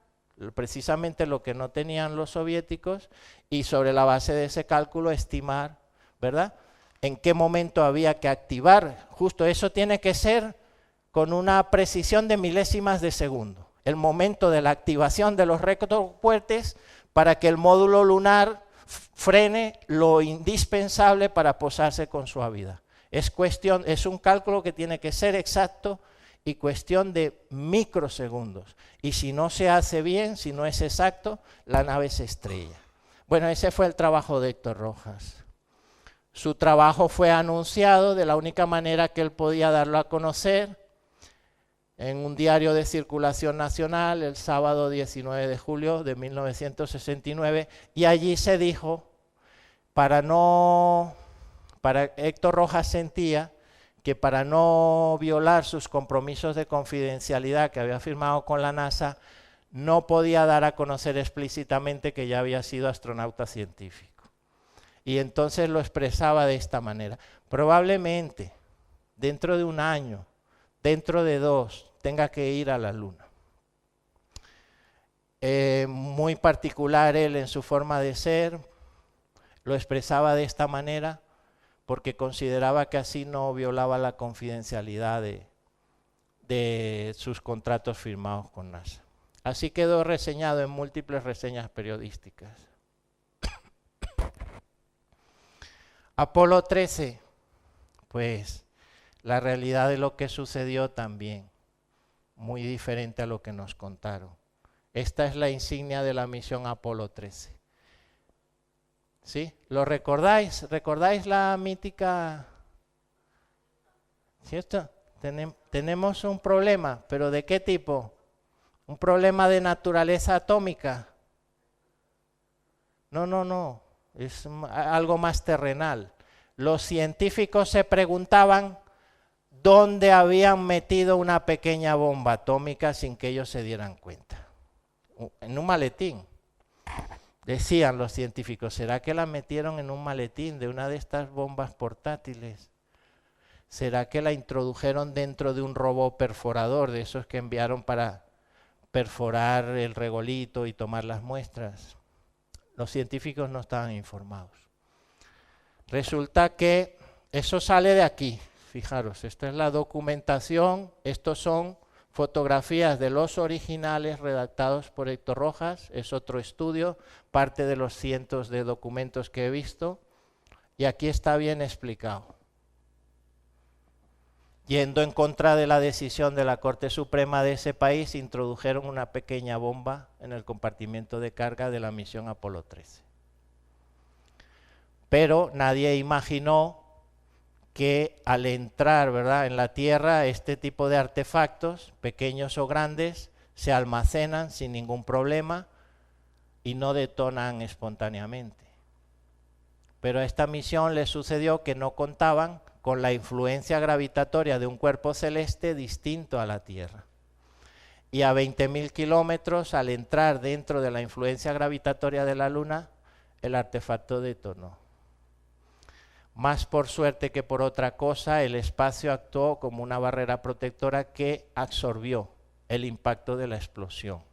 precisamente lo que no tenían los soviéticos, y sobre la base de ese cálculo estimar, ¿verdad?, en qué momento había que activar. Justo eso tiene que ser con una precisión de milésimas de segundo. El momento de la activación de los retrocohetes para que el módulo lunar frene lo indispensable para posarse con suavidad. Es un cálculo que tiene que ser exacto y cuestión de microsegundos. Y si no se hace bien, si no es exacto, la nave se estrella. Bueno, ese fue el trabajo de Héctor Rojas. Su trabajo fue anunciado de la única manera que él podía darlo a conocer en un diario de circulación nacional el sábado 19 de julio de 1969, y allí se dijo, Héctor Rojas sentía que para no violar sus compromisos de confidencialidad que había firmado con la NASA, no podía dar a conocer explícitamente que ya había sido astronauta científico. Y entonces lo expresaba de esta manera: probablemente dentro de un año, dentro de 2, tenga que ir a la Luna. Muy particular él en su forma de ser, lo expresaba de esta manera porque consideraba que así no violaba la confidencialidad de sus contratos firmados con NASA. Así quedó reseñado en múltiples reseñas periodísticas. Apolo 13, pues la realidad de lo que sucedió también, muy diferente a lo que nos contaron. Esta es la insignia de la misión Apolo 13. ¿Sí? ¿Lo recordáis? ¿Recordáis la mítica? ¿Cierto? Tenemos un problema, pero ¿de qué tipo? ¿Un problema de naturaleza atómica? No, es algo más terrenal. Los científicos se preguntaban dónde habían metido una pequeña bomba atómica sin que ellos se dieran cuenta. En un maletín. Decían los científicos, ¿será que la metieron en un maletín de una de estas bombas portátiles? ¿Será que la introdujeron dentro de un robot perforador, de esos que enviaron para perforar el regolito y tomar las muestras? Los científicos no estaban informados. Resulta que eso sale de aquí. Fijaros, esta es la documentación, estos son fotografías de los originales redactados por Héctor Rojas, es otro estudio, parte de los cientos de documentos que he visto, y aquí está bien explicado. Yendo en contra de la decisión de la Corte Suprema de ese país, introdujeron una pequeña bomba en el compartimento de carga de la misión Apolo 13. Pero nadie imaginó que al entrar, ¿verdad?, en la Tierra, este tipo de artefactos, pequeños o grandes, se almacenan sin ningún problema y no detonan espontáneamente. Pero a esta misión le sucedió que no contaban con la influencia gravitatoria de un cuerpo celeste distinto a la Tierra. Y a 20.000 kilómetros, al entrar dentro de la influencia gravitatoria de la Luna, el artefacto detonó. Más por suerte que por otra cosa, el espacio actuó como una barrera protectora que absorbió el impacto de la explosión.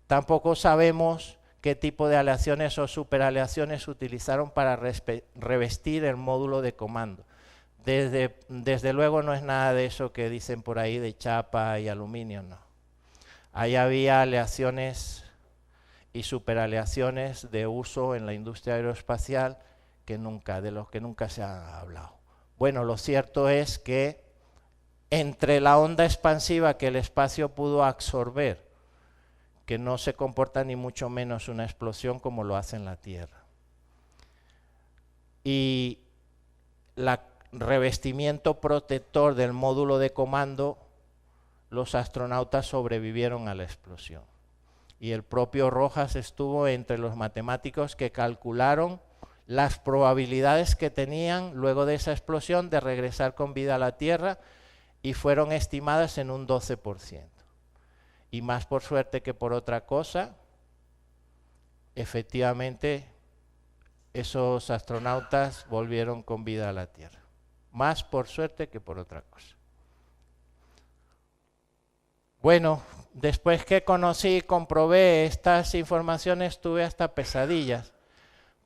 Tampoco sabemos qué tipo de aleaciones o superaleaciones utilizaron para revestir el módulo de comando. Desde luego no es nada de eso que dicen por ahí de chapa y aluminio, no. Ahí había aleaciones y superaleaciones de uso en la industria aeroespacial de los que nunca se ha hablado. Bueno, lo cierto es que entre la onda expansiva que el espacio pudo absorber, que no se comporta ni mucho menos una explosión como lo hace en la Tierra, y el revestimiento protector del módulo de comando, los astronautas sobrevivieron a la explosión. Y el propio Rojas estuvo entre los matemáticos que calcularon las probabilidades que tenían luego de esa explosión de regresar con vida a la Tierra, y fueron estimadas en un 12%. Y más por suerte que por otra cosa, efectivamente esos astronautas volvieron con vida a la Tierra. Más por suerte que por otra cosa. Bueno, después que conocí y comprobé estas informaciones, tuve hasta pesadillas.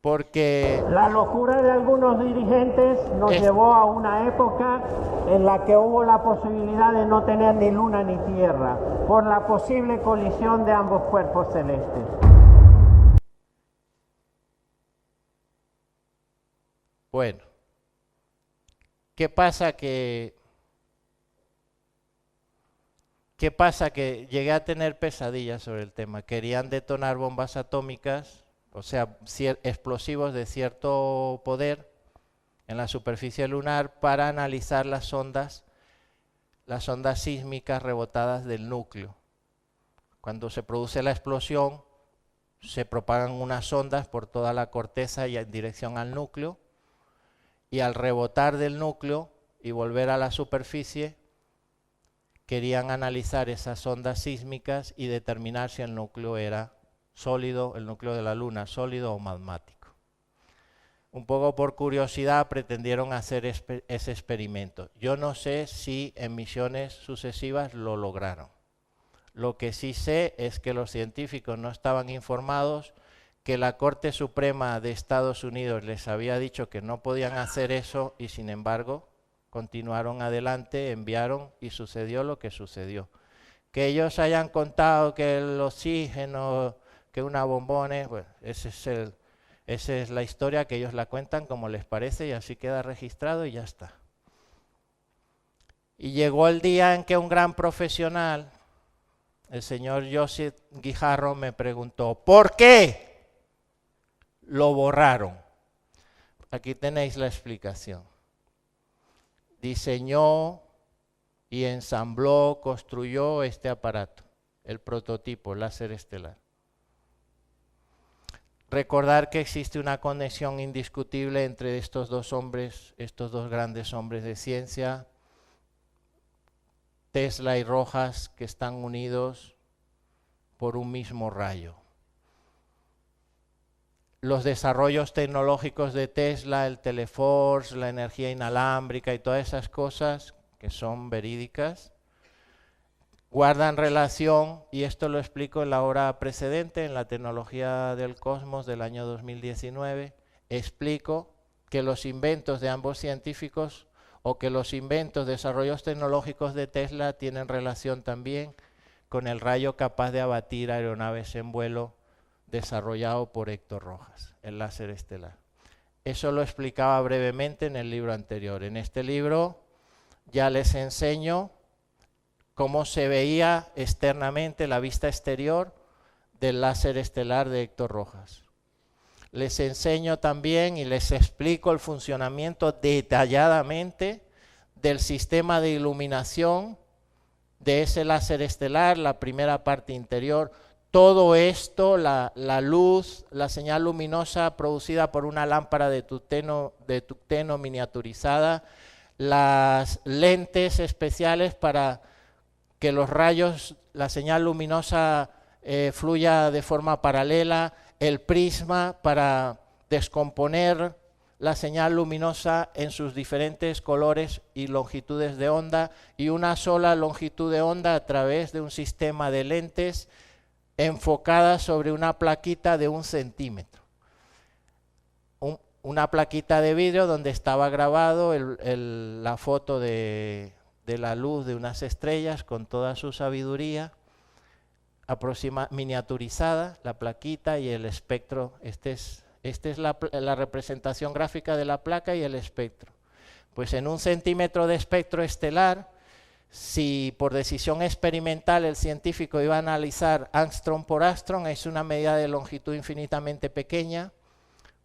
Porque la locura de algunos dirigentes nos llevó a una época en la que hubo la posibilidad de no tener ni luna ni tierra, por la posible colisión de ambos cuerpos celestes. Bueno, ¿Qué pasa? Que llegué a tener pesadillas sobre el tema. Querían detonar bombas atómicas, o sea, explosivos de cierto poder en la superficie lunar para analizar las ondas sísmicas rebotadas del núcleo. Cuando se produce la explosión, se propagan unas ondas por toda la corteza y en dirección al núcleo, y al rebotar del núcleo y volver a la superficie, querían analizar esas ondas sísmicas y determinar si el núcleo era sólido, el núcleo de la Luna, sólido o magmático. Un poco por curiosidad pretendieron hacer ese experimento. Yo no sé si en misiones sucesivas lo lograron. Lo que sí sé es que los científicos no estaban informados, que la Corte Suprema de Estados Unidos les había dicho que no podían hacer eso y sin embargo continuaron adelante, enviaron y sucedió lo que sucedió. Que ellos hayan contado que el oxígeno, que una bombones, bueno, esa es la historia, que ellos la cuentan como les parece y así queda registrado y ya está. Y llegó el día en que un gran profesional, el señor Joseph Guijarro, me preguntó, ¿por qué lo borraron? Aquí tenéis la explicación. Diseñó y ensambló, construyó este aparato, el prototipo láser estelar. Recordar que existe una conexión indiscutible entre estos dos hombres, estos dos grandes hombres de ciencia, Tesla y Rojas, que están unidos por un mismo rayo. Los desarrollos tecnológicos de Tesla, el Teleforce, la energía inalámbrica y todas esas cosas que son verídicas, guardan relación, y esto lo explico en la hora precedente, en la tecnología del cosmos del año 2019, explico que los inventos de ambos científicos o que los inventos, desarrollos tecnológicos de Tesla tienen relación también con el rayo capaz de abatir aeronaves en vuelo desarrollado por Héctor Rojas, el láser estelar. Eso lo explicaba brevemente en el libro anterior. En este libro ya les enseño cómo se veía externamente la vista exterior del láser estelar de Héctor Rojas. Les enseño también y les explico el funcionamiento detalladamente del sistema de iluminación de ese láser estelar, la primera parte interior. Todo esto, la luz, la señal luminosa producida por una lámpara de tucteno miniaturizada, las lentes especiales para que los rayos, la señal luminosa fluya de forma paralela, el prisma para descomponer la señal luminosa en sus diferentes colores y longitudes de onda, y una sola longitud de onda a través de un sistema de lentes enfocada sobre una plaquita de 1 centímetro. Una plaquita de vidrio donde estaba grabado la foto de la luz de unas estrellas con toda su sabiduría, miniaturizada, la plaquita y el espectro. Esta es la representación gráfica de la placa y el espectro. Pues en 1 centímetro de espectro estelar, si por decisión experimental el científico iba a analizar ángstrom por ángstrom, es una medida de longitud infinitamente pequeña,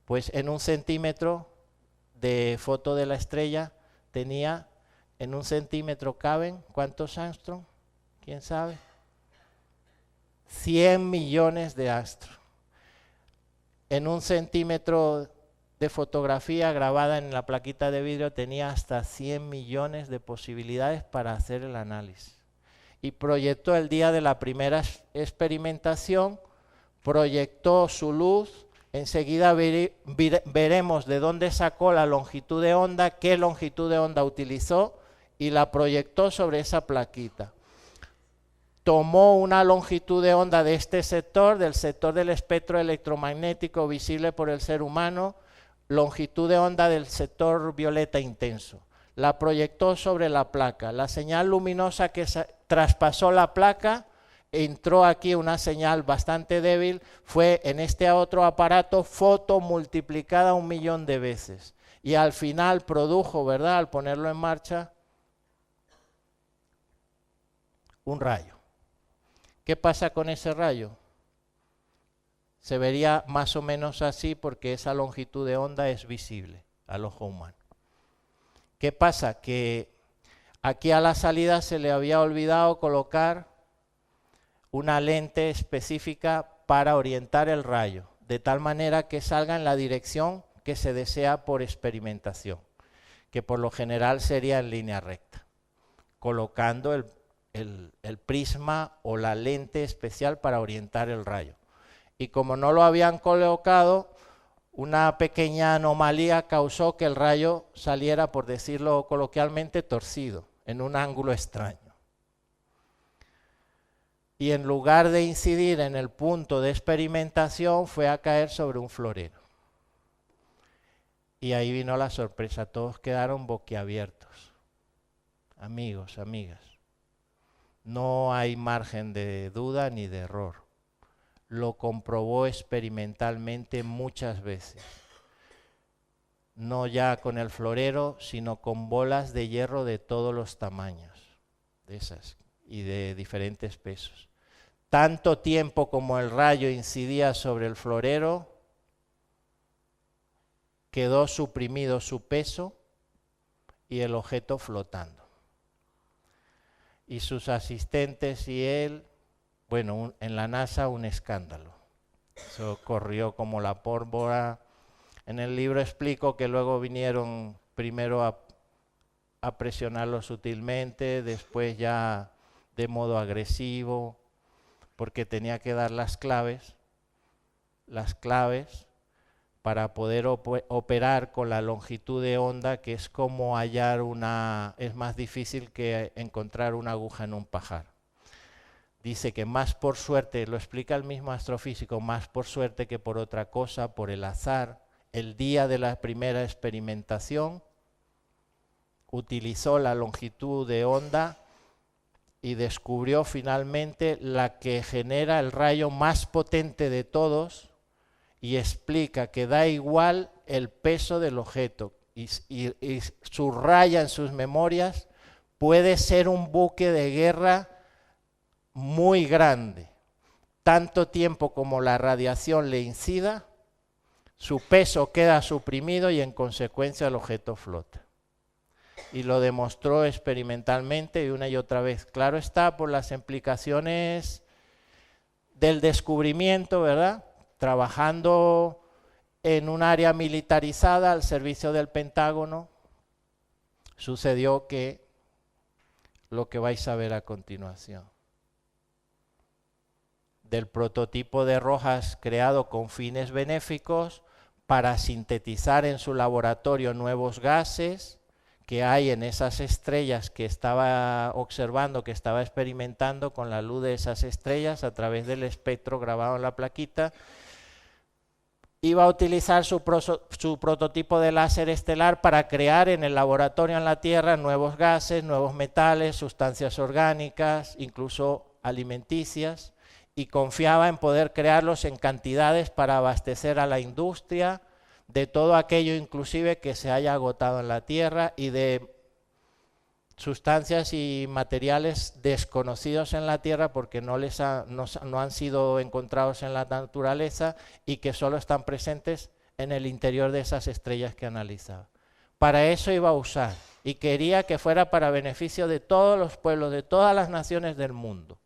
pues en 1 centímetro de foto de la estrella tenía, en 1 centímetro caben, ¿cuántos ángstrom? ¿Quién sabe? 100 millones de ángstrom. En 1 centímetro de fotografía grabada en la plaquita de vidrio tenía hasta 100 millones de posibilidades para hacer el análisis. Y proyectó el día de la primera experimentación, proyectó su luz, enseguida veremos de dónde sacó la longitud de onda, qué longitud de onda utilizó y la proyectó sobre esa plaquita. Tomó una longitud de onda de este sector, del sector del espectro electromagnético visible por el ser humano, longitud de onda del sector violeta intenso. La proyectó sobre la placa. La señal luminosa que traspasó la placa, entró aquí una señal bastante débil, fue en este otro aparato foto multiplicada 1 millón de veces. y al final produjo, ¿verdad?, al ponerlo en marcha, un rayo. ¿Qué pasa con ese rayo? Se vería más o menos así porque esa longitud de onda es visible al ojo humano. ¿Qué pasa? Que aquí a la salida se le había olvidado colocar una lente específica para orientar el rayo, de tal manera que salga en la dirección que se desea por experimentación, que por lo general sería en línea recta, colocando el prisma o la lente especial para orientar el rayo. Y como no lo habían colocado, una pequeña anomalía causó que el rayo saliera, por decirlo coloquialmente, torcido, en un ángulo extraño. Y en lugar de incidir en el punto de experimentación, fue a caer sobre un florero. Y ahí vino la sorpresa, todos quedaron boquiabiertos. Amigos, amigas, no hay margen de duda ni de error. Lo comprobó experimentalmente muchas veces. No ya con el florero, sino con bolas de hierro de todos los tamaños, de esas, y de diferentes pesos. Tanto tiempo como el rayo incidía sobre el florero, quedó suprimido su peso y el objeto flotando. Y sus asistentes y él, bueno, en la NASA un escándalo. Eso corrió como la pólvora. En el libro explico que luego vinieron primero a presionarlo sutilmente, después ya de modo agresivo, porque tenía que dar las claves para poder operar con la longitud de onda, que es como hallar es más difícil que encontrar una aguja en un pajar. Dice que más por suerte, lo explica el mismo astrofísico, más por suerte que por otra cosa, por el azar, el día de la primera experimentación, utilizó la longitud de onda y descubrió finalmente la que genera el rayo más potente de todos, y explica que da igual el peso del objeto, y subraya en sus memorias, puede ser un buque de guerra muy grande, tanto tiempo como la radiación le incida, su peso queda suprimido y en consecuencia el objeto flota. Y lo demostró experimentalmente y una y otra vez. Claro está, por las implicaciones del descubrimiento, ¿verdad? Trabajando en un área militarizada al servicio del Pentágono, sucedió que lo que vais a ver a continuación. Del prototipo de Rojas creado con fines benéficos para sintetizar en su laboratorio nuevos gases que hay en esas estrellas que estaba observando, que estaba experimentando con la luz de esas estrellas a través del espectro grabado en la plaquita. Iba a utilizar su prototipo de láser estelar para crear en el laboratorio en la Tierra nuevos gases, nuevos metales, sustancias orgánicas, incluso alimenticias, y confiaba en poder crearlos en cantidades para abastecer a la industria de todo aquello inclusive que se haya agotado en la Tierra y de sustancias y materiales desconocidos en la Tierra porque no han sido encontrados en la naturaleza y que solo están presentes en el interior de esas estrellas que analizaba. Para eso iba a usar y quería que fuera para beneficio de todos los pueblos, de todas las naciones del mundo.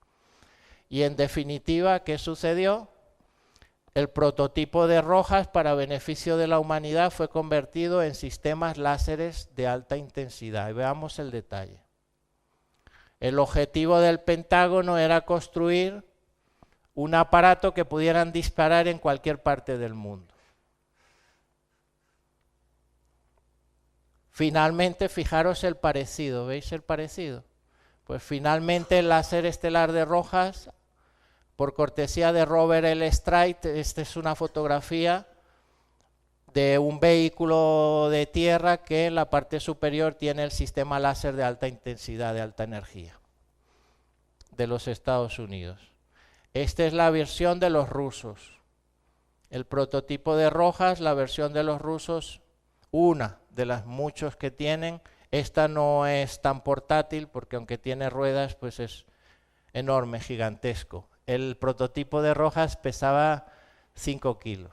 Y en definitiva, ¿qué sucedió? El prototipo de Rojas para beneficio de la humanidad fue convertido en sistemas láseres de alta intensidad. Y veamos el detalle. El objetivo del Pentágono era construir un aparato que pudieran disparar en cualquier parte del mundo. Finalmente, fijaros el parecido, ¿veis el parecido? Pues finalmente el láser estelar de Rojas, por cortesía de Robert L. Strait, esta es una fotografía de un vehículo de tierra que en la parte superior tiene el sistema láser de alta intensidad, de alta energía, de los Estados Unidos. Esta es la versión de los rusos. El prototipo de Rojas, la versión de los rusos, una de las muchos que tienen. Esta no es tan portátil porque aunque tiene ruedas, pues es enorme, gigantesco. El prototipo de Rojas pesaba 5 kilos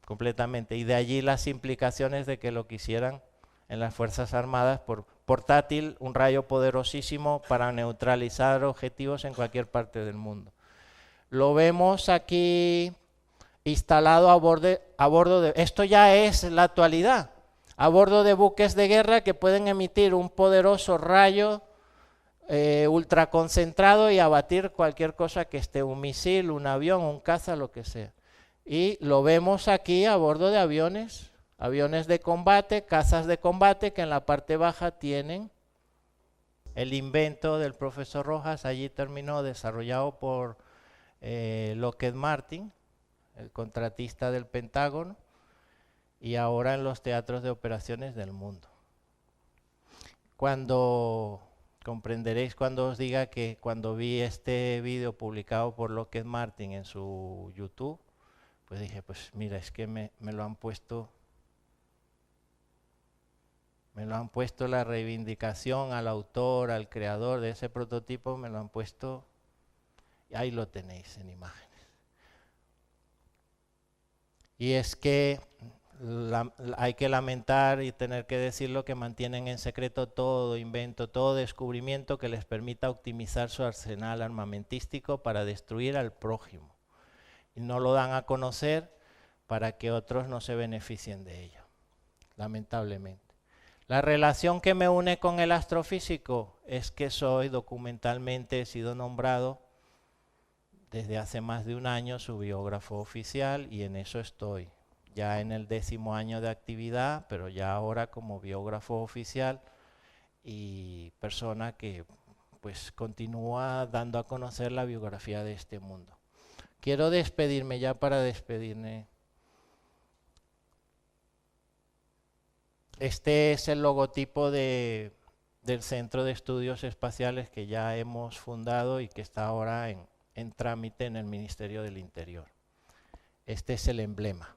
completamente, y de allí las implicaciones de que lo quisieran en las Fuerzas Armadas por portátil, un rayo poderosísimo para neutralizar objetivos en cualquier parte del mundo. Lo vemos aquí instalado a bordo de... Esto ya es la actualidad, a bordo de buques de guerra que pueden emitir un poderoso rayo ultraconcentrado y abatir cualquier cosa que esté, un misil, un avión, un caza, lo que sea. Y lo vemos aquí a bordo de aviones, aviones de combate, cazas de combate, que en la parte baja tienen el invento del profesor Rojas. Allí terminó, desarrollado por Lockheed Martin, el contratista del Pentágono, y ahora en los teatros de operaciones del mundo. Comprenderéis cuando os diga que cuando vi este vídeo publicado por Lockheed Martin en su YouTube, pues dije, pues mira, es que me lo han puesto la reivindicación al autor, al creador de ese prototipo, me lo han puesto, y ahí lo tenéis en imágenes. Y es que hay que lamentar y tener que decirlo, que mantienen en secreto todo invento, todo descubrimiento que les permita optimizar su arsenal armamentístico para destruir al prójimo. Y no lo dan a conocer para que otros no se beneficien de ello, lamentablemente. La relación que me une con el astrofísico es que documentalmente he sido nombrado desde hace más de un año su biógrafo oficial, y en eso estoy, ya en el 10º año de actividad, pero ya ahora como biógrafo oficial y persona que pues continúa dando a conocer la biografía de este mundo. Quiero despedirme ya para despedirme. Este es el logotipo del Centro de Estudios Espaciales que ya hemos fundado y que está ahora en trámite en el Ministerio del Interior. Este es el emblema.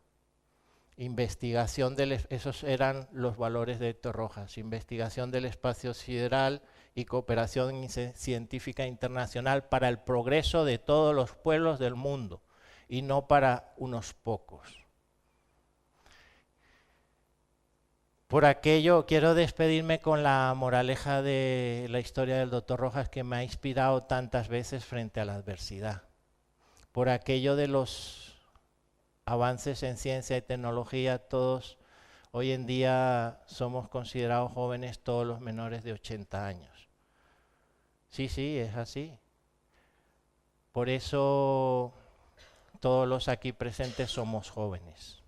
Investigación esos eran los valores de Héctor Rojas: investigación del espacio sideral y cooperación científica internacional para el progreso de todos los pueblos del mundo y no para unos pocos. Por aquello quiero despedirme con la moraleja de la historia del Dr. Rojas, que me ha inspirado tantas veces frente a la adversidad. Por aquello de los avances en ciencia y tecnología, todos hoy en día somos considerados jóvenes, todos los menores de 80 años. Sí, es así. Por eso todos los aquí presentes somos jóvenes.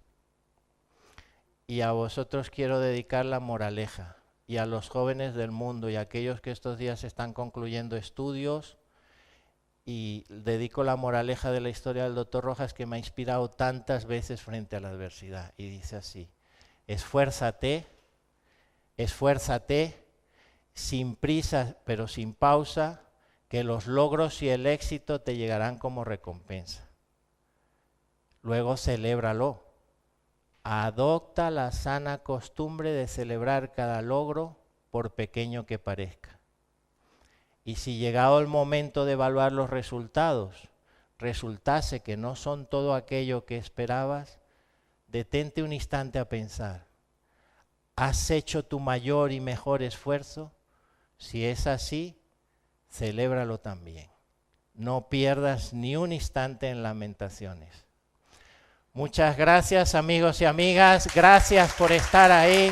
Y a vosotros quiero dedicar la moraleja, y a los jóvenes del mundo y a aquellos que estos días están concluyendo estudios, y dedico la moraleja de la historia del Dr. Rojas, que me ha inspirado tantas veces frente a la adversidad, y dice así: esfuérzate, esfuérzate, sin prisa pero sin pausa, que los logros y el éxito te llegarán como recompensa. Luego celébralo. Adopta la sana costumbre de celebrar cada logro, por pequeño que parezca. Y si llegado el momento de evaluar los resultados, resultase que no son todo aquello que esperabas, detente un instante a pensar: ¿has hecho tu mayor y mejor esfuerzo? Si es así, celébralo también. No pierdas ni un instante en lamentaciones. Muchas gracias, amigos y amigas. Gracias por estar ahí.